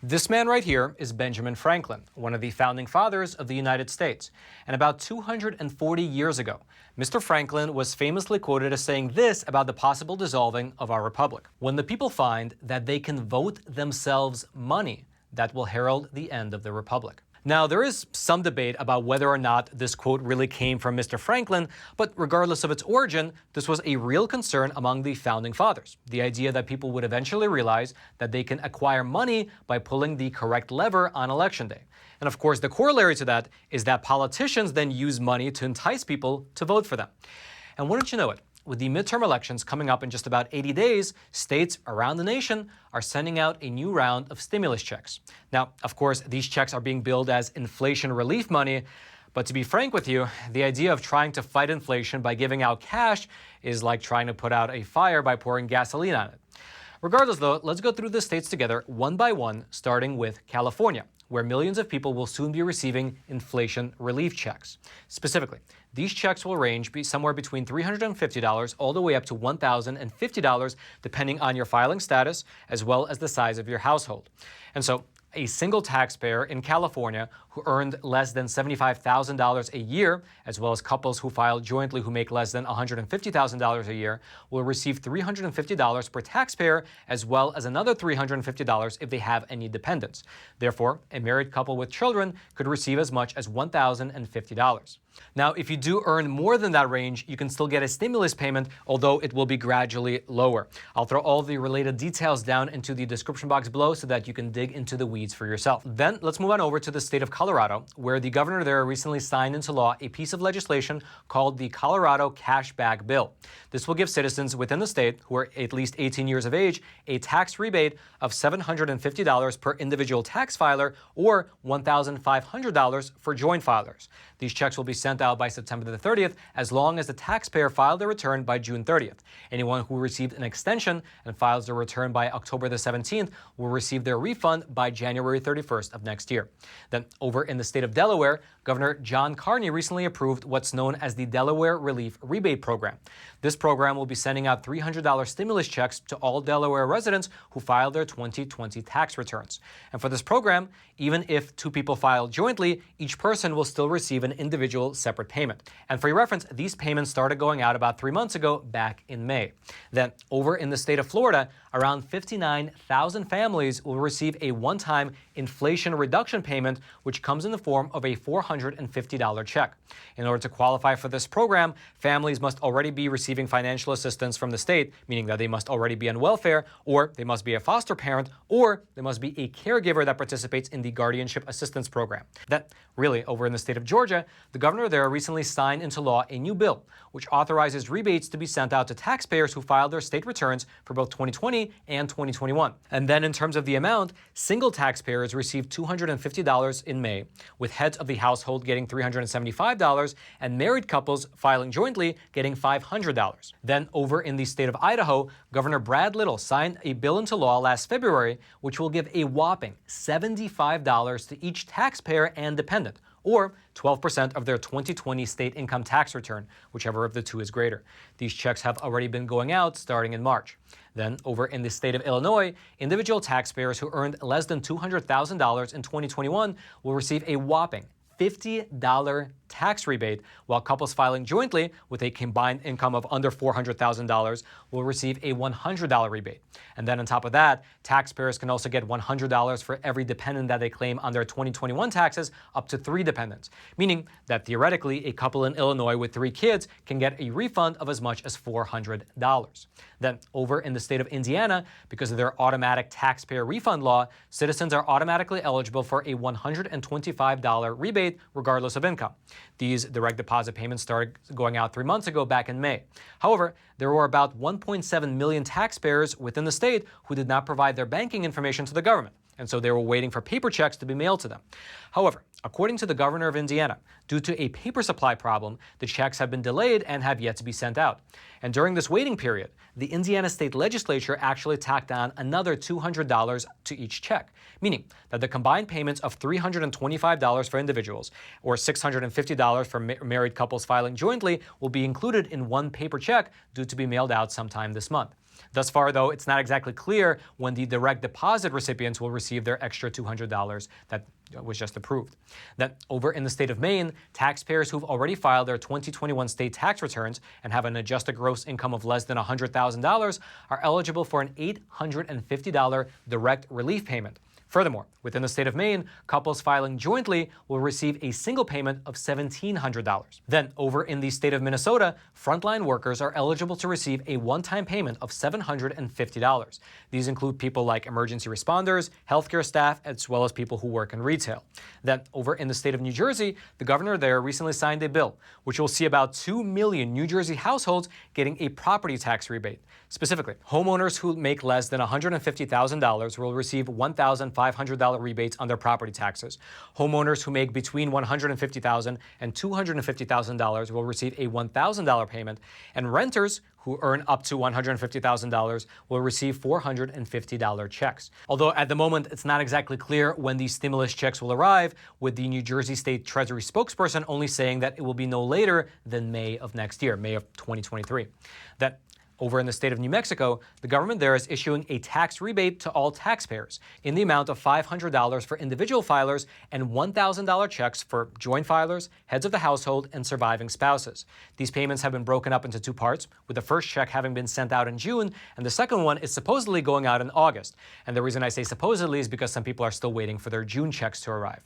This man right here is Benjamin Franklin, one of the founding fathers of the United States. And about 240 years ago, Mr. Franklin was famously quoted as saying this about the possible dissolving of our republic: "When the people find that they can vote themselves money, that will herald the end of the republic." Now, there is some debate about whether or not this quote really came from Mr. Franklin, but regardless of its origin, this was a real concern among the founding fathers. The idea that people would eventually realize that they can acquire money by pulling the correct lever on election day. And of course, the corollary to that is that politicians then use money to entice people to vote for them. And wouldn't you know it, with the midterm elections coming up in just about 80 days, states around the nation are sending out a new round of stimulus checks. Now, of course, these checks are being billed as inflation relief money, but to be frank with you, the idea of trying to fight inflation by giving out cash is like trying to put out a fire by pouring gasoline on it. Regardless, though, let's go through the states together one by one, starting with California, where millions of people will soon be receiving inflation relief checks. Specifically, these checks will range somewhere between $350 all the way up to $1,050, depending on your filing status, as well as the size of your household. And so, a single taxpayer in California who earned less than $75,000 a year, as well as couples who filed jointly who make less than $150,000 a year, will receive $350 per taxpayer, as well as another $350 if they have any dependents. Therefore, a married couple with children could receive as much as $1,050. Now, if you do earn more than that range, you can still get a stimulus payment, although it will be gradually lower. I'll throw all the related details down into the description box below so that you can dig into the weeds for yourself. Then let's move on over to the state of Colorado, where the governor there recently signed into law a piece of legislation called the Colorado Cashback Bill. This will give citizens within the state who are at least 18 years of age a tax rebate of $750 per individual tax filer or $1,500 for joint filers. These checks will be sent out by September the 30th as long as the taxpayer filed their return by June 30th. Anyone who received an extension and files their return by October the 17th will receive their refund by January 31st of next year. Then over in the state of Delaware, Governor John Carney recently approved what's known as the Delaware Relief Rebate Program. This program will be sending out $300 stimulus checks to all Delaware residents who filed their 2020 tax returns. And for this program, even if two people file jointly, each person will still receive an individual separate payment. And for your reference, these payments started going out about 3 months ago, back in May. Then over in the state of Florida, around 59,000 families will receive a one-time inflation reduction payment, which comes in the form of a $450 check. In order to qualify for this program, families must already be receiving financial assistance from the state, meaning that they must already be on welfare, or they must be a foster parent, or they must be a caregiver that participates in the guardianship assistance program. That really, over in the state of Georgia, the governor there recently signed into law a new bill, which authorizes rebates to be sent out to taxpayers who filed their state returns for both 2020 and 2021. And then in terms of the amount, single taxpayers received $250 in May, with heads of the household getting $375 and married couples filing jointly getting $500. Then over in the state of Idaho, Governor Brad Little signed a bill into law last February, which will give a whopping $75 to each taxpayer and dependent, or 12% of their 2020 state income tax return, whichever of the two is greater. These checks have already been going out starting in March. Then, over in the state of Illinois, individual taxpayers who earned less than $200,000 in 2021 will receive a whopping $50 tax rebate, while couples filing jointly with a combined income of under $400,000 will receive a $100 rebate. And then on top of that, taxpayers can also get $100 for every dependent that they claim on their 2021 taxes, up to 3 dependents, meaning that theoretically a couple in Illinois with 3 kids can get a refund of as much as $400. Then over in the state of Indiana, because of their automatic taxpayer refund law, citizens are automatically eligible for a $125 rebate regardless of income. These direct deposit payments started going out 3 months ago, back in May. However, there were about 1.7 million taxpayers within the state who did not provide their banking information to the government, and so they were waiting for paper checks to be mailed to them. However, according to the governor of Indiana, due to a paper supply problem, the checks have been delayed and have yet to be sent out. And during this waiting period, the Indiana state legislature actually tacked on another $200 to each check, meaning that the combined payments of $325 for individuals or $650 for married couples filing jointly will be included in one paper check due to be mailed out sometime this month. Thus far, though, it's not exactly clear when the direct deposit recipients will receive their extra $200 that was just approved. Then, over in the state of Maine, taxpayers who've already filed their 2021 state tax returns and have an adjusted gross income of less than $100,000 are eligible for an $850 direct relief payment. Furthermore, within the state of Maine, couples filing jointly will receive a single payment of $1,700. Then, over in the state of Minnesota, frontline workers are eligible to receive a one-time payment of $750. These include people like emergency responders, healthcare staff, as well as people who work in retail. Then, over in the state of New Jersey, the governor there recently signed a bill which will see about 2 million New Jersey households getting a property tax rebate. Specifically, homeowners who make less than $150,000 will receive $1,500 rebates on their property taxes. Homeowners who make between $150,000 and $250,000 will receive a $1,000 payment, and renters who earn up to $150,000 will receive $450 checks. Although at the moment it's not exactly clear when these stimulus checks will arrive, with the New Jersey State Treasury spokesperson only saying that it will be no later than May of next year, May of 2023. That over in the state of New Mexico, the government there is issuing a tax rebate to all taxpayers in the amount of $500 for individual filers and $1,000 checks for joint filers, heads of the household, and surviving spouses. These payments have been broken up into two parts, with the first check having been sent out in June, and the second one is supposedly going out in August. And the reason I say supposedly is because some people are still waiting for their June checks to arrive.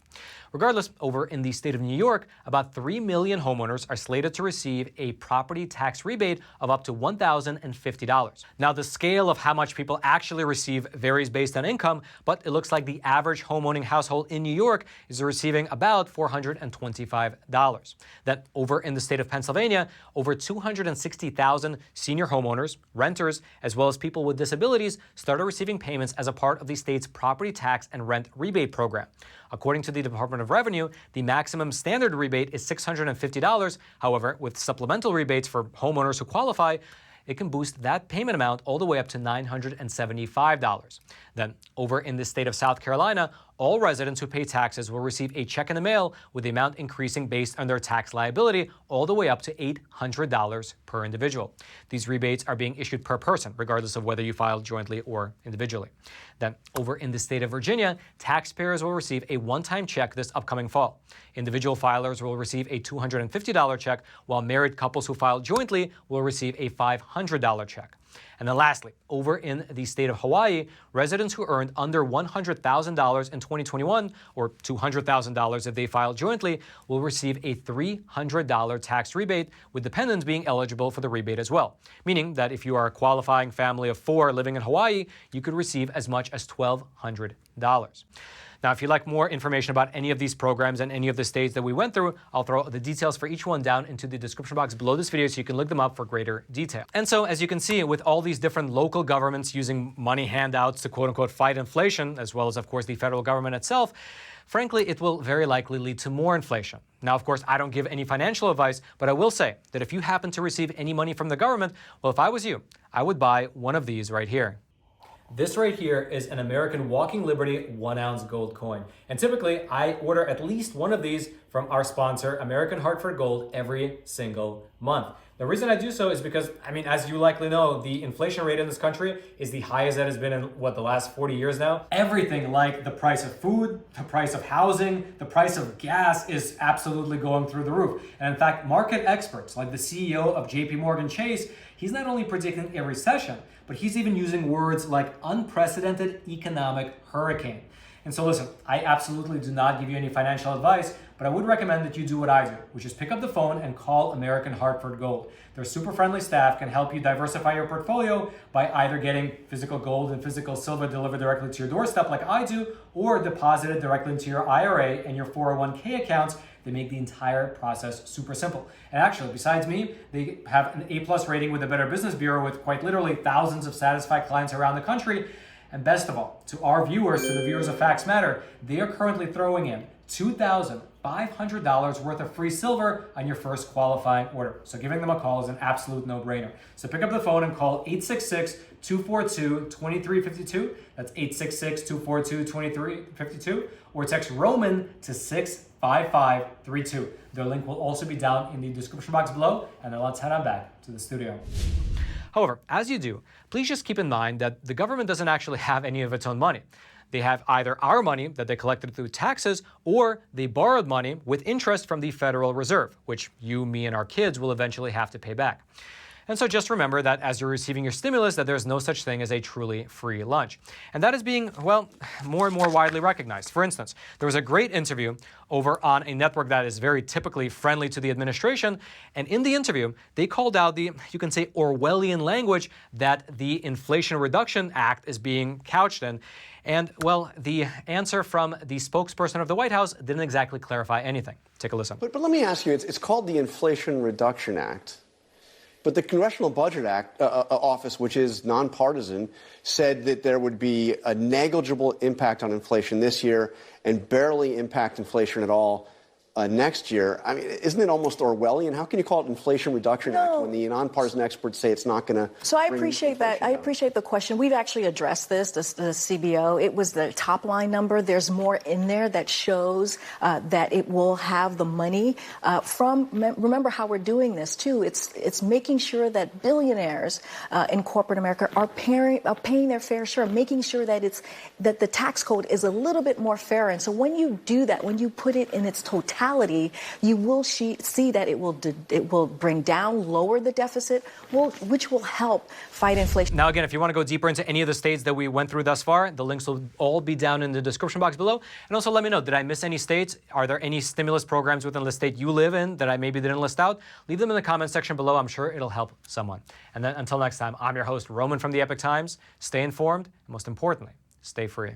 Regardless, over in the state of New York, about 3 million homeowners are slated to receive a property tax rebate of up to $1,050. Now, the scale of how much people actually receive varies based on income, but it looks like the average homeowning household in New York is receiving about $425. Then, over in the state of Pennsylvania, over 260,000 senior homeowners, renters, as well as people with disabilities started receiving payments as a part of the state's property tax and rent rebate program. According to the Department of Revenue, the maximum standard rebate is $650. However, with supplemental rebates for homeowners who qualify, it can boost that payment amount all the way up to $975. Then, over in the state of South Carolina, all residents who pay taxes will receive a check in the mail with the amount increasing based on their tax liability all the way up to $800 per individual. These rebates are being issued per person, regardless of whether you filed jointly or individually. Then, over in the state of Virginia, taxpayers will receive a one-time check this upcoming fall. Individual filers will receive a $250 check, while married couples who file jointly will receive a $500 check. And then lastly, over in the state of Hawaii, residents who earned under $100,000 in 2021, or $200,000 if they filed jointly, will receive a $300 tax rebate, with dependents being eligible for the rebate as well. Meaning that if you are a qualifying family of 4 living in Hawaii, you could receive as much as $1,200. Now, if you'd like more information about any of these programs and any of the states that we went through, I'll throw the details for each one down into the description box below this video so you can look them up for greater detail. And so, as you can see, with all these different local governments using money handouts to quote-unquote fight inflation, as well as, of course, the federal government itself, frankly, it will very likely lead to more inflation. Now, of course, I don't give any financial advice, but I will say that if you happen to receive any money from the government, well, if I was you, I would buy one of these right here. This right here is an American Walking Liberty 1-ounce gold coin. And typically, I order at least one of these from our sponsor, American Hartford Gold, every single month. The reason I do so is because, as you likely know, the inflation rate in this country is the highest that has been in, the last 40 years now. Everything like the price of food, the price of housing, the price of gas is absolutely going through the roof. And in fact, market experts like the CEO of JP Morgan Chase, he's not only predicting a recession, but he's even using words like unprecedented economic hurricane. And so listen, I absolutely do not give you any financial advice, but I would recommend that you do what I do, which is pick up the phone and call American Hartford Gold. Their super friendly staff can help you diversify your portfolio by either getting physical gold and physical silver delivered directly to your doorstep like I do, or deposited directly into your IRA and your 401k accounts. They make the entire process super simple. And actually, besides me, they have an A+ rating with the Better Business Bureau with quite literally thousands of satisfied clients around the country. And best of all, to our viewers, to the viewers of Facts Matter, they are currently throwing in $2,500 worth of free silver on your first qualifying order. So giving them a call is an absolute no-brainer. So pick up the phone and call 866-242-2352. That's 866-242-2352. Or text Roman to 65532. Their link will also be down in the description box below. And then let's head on back to the studio. However, as you do, please just keep in mind that the government doesn't actually have any of its own money. They have either our money that they collected through taxes, or they borrowed money with interest from the Federal Reserve, which you, me, and our kids will eventually have to pay back. And so just remember that as you're receiving your stimulus, that there's no such thing as a truly free lunch. And that is being, well, more and more widely recognized. For instance, there was a great interview over on a network that is very typically friendly to the administration. And in the interview, they called out the, you can say, Orwellian language that the Inflation Reduction Act is being couched in. And, well, the answer from the spokesperson of the White House didn't exactly clarify anything. Take a listen. But let me ask you, it's called the Inflation Reduction Act. But the Congressional Budget Office, which is nonpartisan, said that there would be a negligible impact on inflation this year and barely impact inflation at all next year. I mean, isn't it almost Orwellian? How can you call it Inflation Reduction Act when the nonpartisan experts say it's not going to? So I appreciate that. I appreciate the question. We've actually addressed this, the CBO. It was the top line number. There's more in there that shows that it will have the money remember how we're doing this too. It's making sure that billionaires in corporate America are paying their fair share, making sure that the tax code is a little bit more fair. And so when you do that, when you put it in its totality, you will see that it will bring down, lower the deficit, which will help fight inflation. Now, again, if you want to go deeper into any of the states that we went through thus far, the links will all be down in the description box below. And also let me know, did I miss any states? Are there any stimulus programs within the state you live in that I maybe didn't list out? Leave them in the comment section below. I'm sure it'll help someone. And then until next time, I'm your host, Roman from the Epoch Times. Stay informed, and most importantly, stay free.